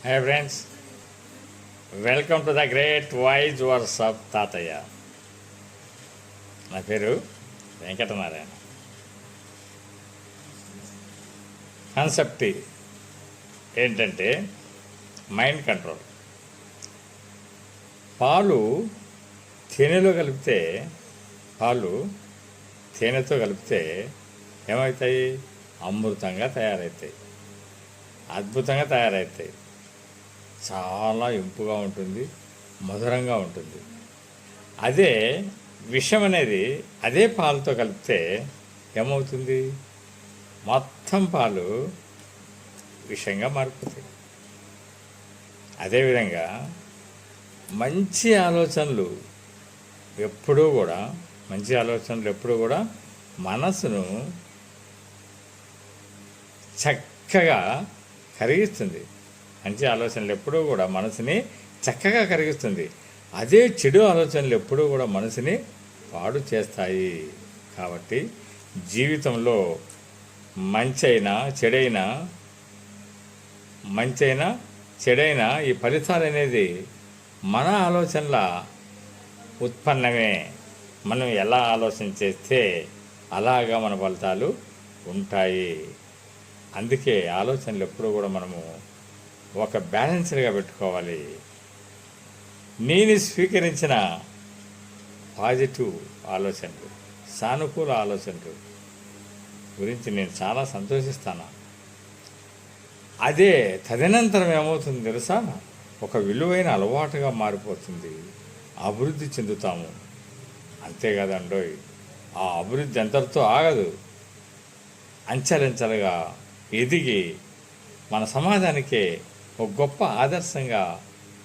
Hi friends, welcome to the great voice verse of Tatayya. నా పేరు Venkatanarayana. Concept ఏంటంటే mind control. పాలు తేనెతో కలిపితే ఏమవుతాయి? అమృతంగా తయారవుతాయి, అద్భుతంగా తయారవుతాయి. చాలా ఇంపుగా ఉంటుంది, మధురంగా ఉంటుంది. అదే విషం అనేది అదే పాలతో కలిపితే ఏమవుతుంది? మొత్తం పాలు విషంగా మారిపోతాయి. అదేవిధంగా మంచి ఆలోచనలు ఎప్పుడూ కూడా మనసును చక్కగా కరిగిస్తుంది. మంచి ఆలోచనలు ఎప్పుడూ కూడా మనసుని చక్కగా కరిగిస్తుంది. అదే చెడు ఆలోచనలు ఎప్పుడూ కూడా మనసుని పాడు చేస్తాయి. కాబట్టి జీవితంలో మంచైనా చెడైనా ఈ ఫలితాలు అనేది మన ఆలోచనల ఉత్పన్నమే. మనం ఎలా ఆలోచన చేస్తే అలాగా మన ఫలితాలు ఉంటాయి. అందుకే ఆలోచనలు ఎప్పుడూ కూడా మనము ఒక బ్యాలెన్స్డ్గా పెట్టుకోవాలి. నేను స్వీకరించిన పాజిటివ్ ఆలోచనలు, సానుకూల ఆలోచనలు గురించి నేను చాలా సంతోషిస్తాను. అదే తదనంతరం ఏమవుతుంది తెలుసా? ఒక విలువైన అలవాటుగా మారిపోతుంది. అభివృద్ధి చెందుతాము. అంతేకాదండోయ్, ఆ అభివృద్ధి అంతటితో ఆగదు. అంచెలంచెలుగా ఎదిగి మన సమాజానికే ఒక గొప్ప ఆదర్శంగా,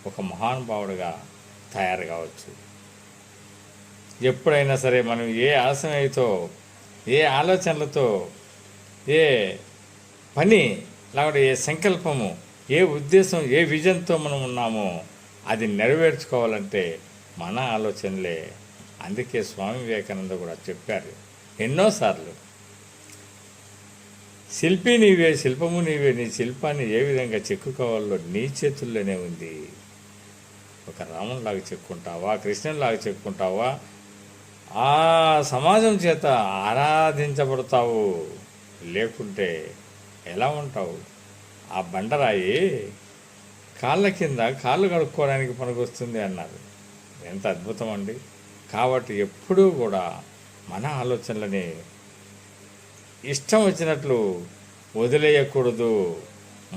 ఒక మహానుభావుడిగా తయారు కావచ్చు. ఎప్పుడైనా సరే మనం ఏ ఆశయంతో, ఏ ఆలోచనలతో, ఏ పని లేకపోతే ఏ సంకల్పము, ఏ ఉద్దేశం, ఏ విజన్తో మనం ఉన్నామో అది నెరవేర్చుకోవాలంటే మన ఆలోచనలే. అందుకే స్వామి వివేకానంద కూడా చెప్పారు ఎన్నోసార్లు, శిల్పి నీవే, శిల్పము నీవే, నీ శిల్పాన్ని ఏ విధంగా చెక్కుకోవాలో నీ చేతుల్లోనే ఉంది. ఒక రామునిలాగా చెక్కుంటావా, కృష్ణునిలాగా చెక్కుంటావా, ఆ సమాజం చేత ఆరాధించబడతావు. లేకుంటే ఎలా ఉంటావు? ఆ బండరాయి కాళ్ళ కింద కాళ్ళు కడుక్కోవడానికి పనికొస్తుంది అన్నారు. ఎంత అద్భుతం అండి! కాబట్టి ఎప్పుడూ కూడా మన ఆలోచనలని ఇష్టం వచ్చినట్లు వదిలేయకూడదు.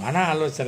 మన ఆలోచనలు